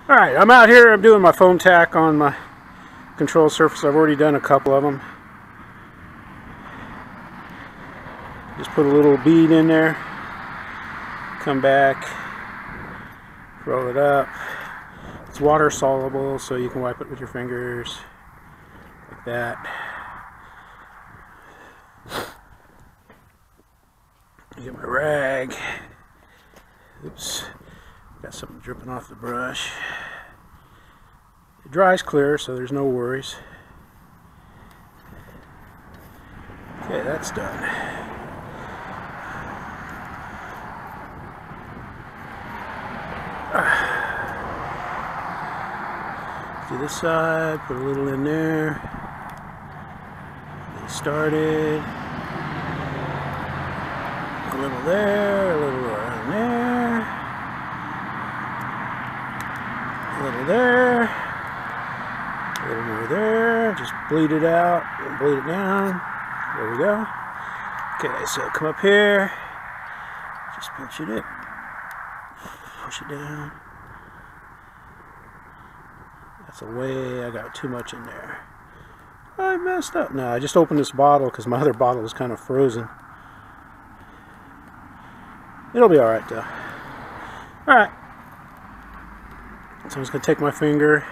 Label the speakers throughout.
Speaker 1: Alright, I'm out here. I'm doing my foam tack on my control surface. I've already done a couple of them. Just put a little bead in there. Come back. Roll it up. It's water soluble, so you can wipe it with your fingers. Like that. Get my rag. Oops. Got something dripping off the brush. It dries clear, so there's no worries. Okay, that's done. Do this side, put a little in there. Get started. A little there, a little around there. A little there. A little more there. Just bleed it out and bleed it down. There we go. Okay, so come up here. Just pinch it in. Push it down. That's a way I got too much in there. I messed up. No, I just opened this bottle because my other bottle was kind of frozen. It'll be alright though. Alright. So I'm just going to take my finger,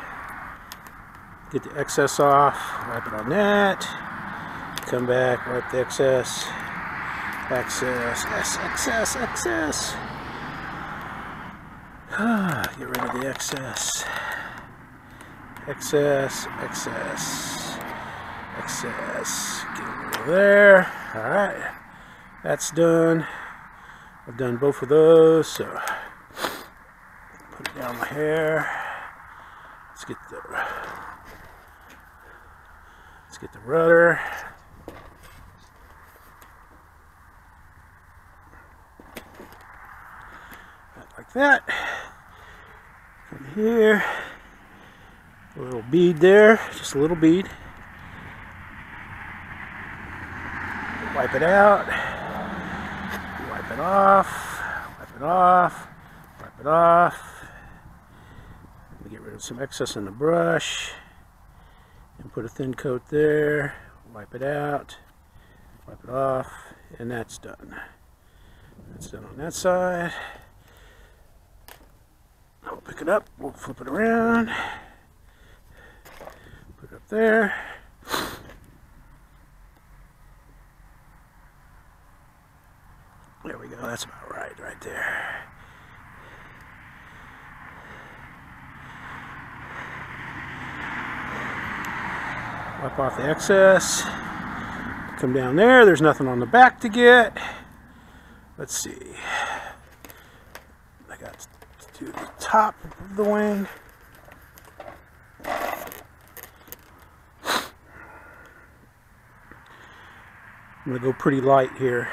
Speaker 1: get the excess off, wipe it on that, come back, wipe the excess, excess. Get rid of the excess. Excess. Get rid of there. Alright. That's done. I've done both of those, so put it down my hair. Let's get the rudder. Like that. From here. A little bead there, just a little bead. Wipe it out. Wipe it off. Wipe it off. Wipe it off. Let me get rid of some excess in the brush. And put a thin coat there. Wipe it out. Wipe it off. And that's done. That's done on that side. I'll pick it up. We'll flip it around. Put it up there. There we go. That's about right there. Wipe off the excess. Come down there. There's nothing on the back to get. Let's see. I got to do the top of the wing. I'm going to go pretty light here.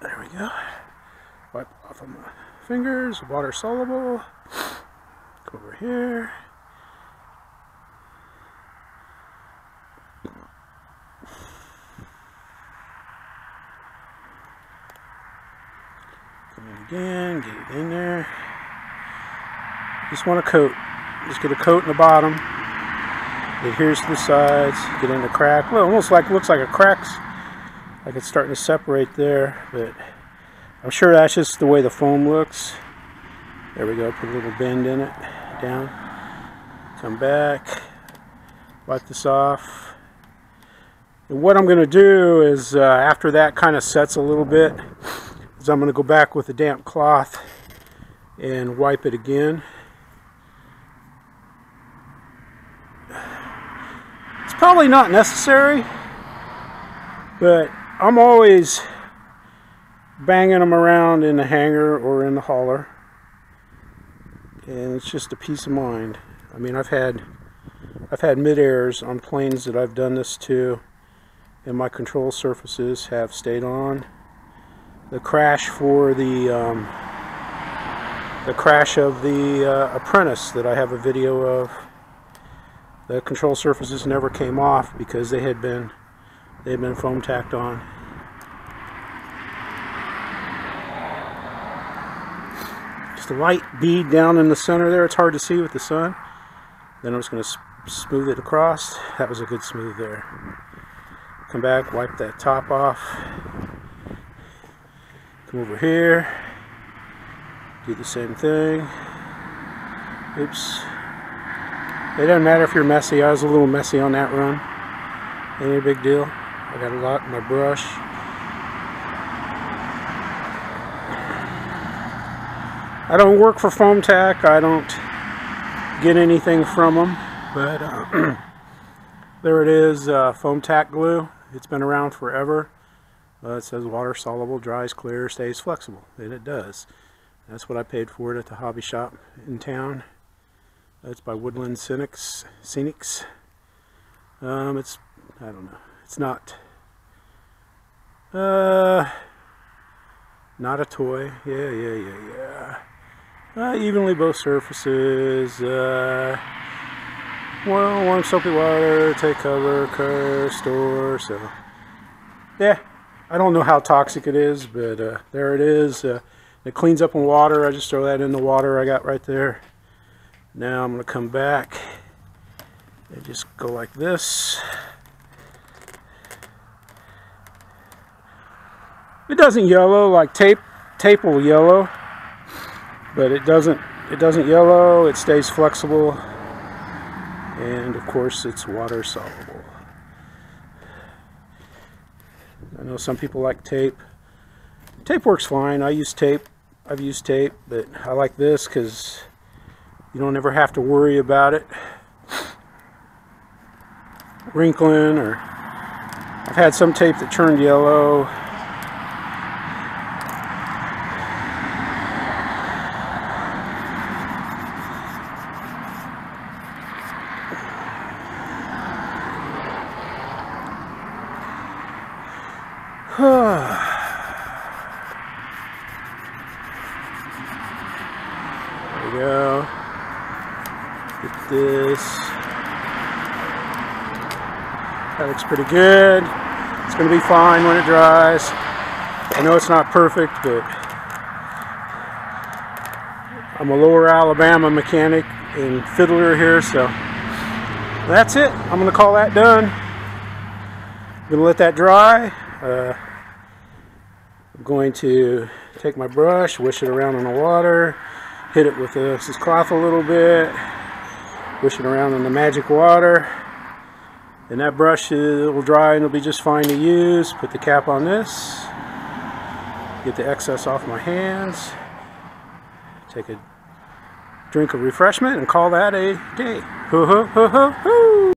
Speaker 1: There we go. Wipe off of my fingers, water soluble. Go over here. Come in again, get it in there. Just want a coat. Just get a coat in the bottom. It adheres to the sides. Get in the crack. Well, almost like looks like a crack's. Like it's starting to separate there, but I'm sure that's just the way the foam looks. There we go, put a little bend in it, down. Come back, wipe this off. And what I'm going to do is, after that kind of sets a little bit, is I'm going to go back with a damp cloth and wipe it again. It's probably not necessary, but I'm always banging them around in the hanger or in the hauler. and it's just a peace of mind. I mean, I've had mid-airs on planes that I've done this to, and my control surfaces have stayed on. The crash for the crash of the Apprentice that I have a video of, the control surfaces never came off because they had been foam tacked on. Just a light bead down in the center there. It's hard to see with the sun. Then I'm just going to smooth it across. That was a good smooth there. Come back, wipe that top off. Come over here. Do the same thing. Oops. It doesn't matter if you're messy. I was a little messy on that run. Ain't a big deal. I got a lot in my brush. I don't work for Foam Tack. I don't get anything from them. But there it is, Foam Tack glue. It's been around forever. It says water soluble, dries clear, stays flexible. And it does. That's what I paid for it at the hobby shop in town. It's by Woodland Scenics. It's, I don't know. It's not a toy. Yeah. Evenly both surfaces. Well, warm soapy water, take cover, store. So, yeah. I don't know how toxic it is, but there it is. It cleans up in water. I just throw that in the water I got right there. Now I'm going to come back and just go like this. It doesn't yellow like tape. Tape will yellow, but it doesn't yellow. It stays flexible, and of course it's water soluble. I know some people like tape. Tape works fine. I use tape. I've used tape, but I like this because you don't ever have to worry about it wrinkling, or I've had some tape that turned yellow. There we go. Get this. That looks pretty good. It's going to be fine when it dries. I know it's not perfect, but I'm a Lower Alabama mechanic and fiddler here, so that's it. I'm going to call that done. I'm going to let that dry. I'm going to take my brush, wish it around in the water, hit it with this cloth a little bit, wish it around in the magic water, and that brush will dry and it'll be just fine to use. Put the cap on this, get the excess off my hands, take a drink of refreshment, and call that a day. Hoo hoo hoo hoo hoo!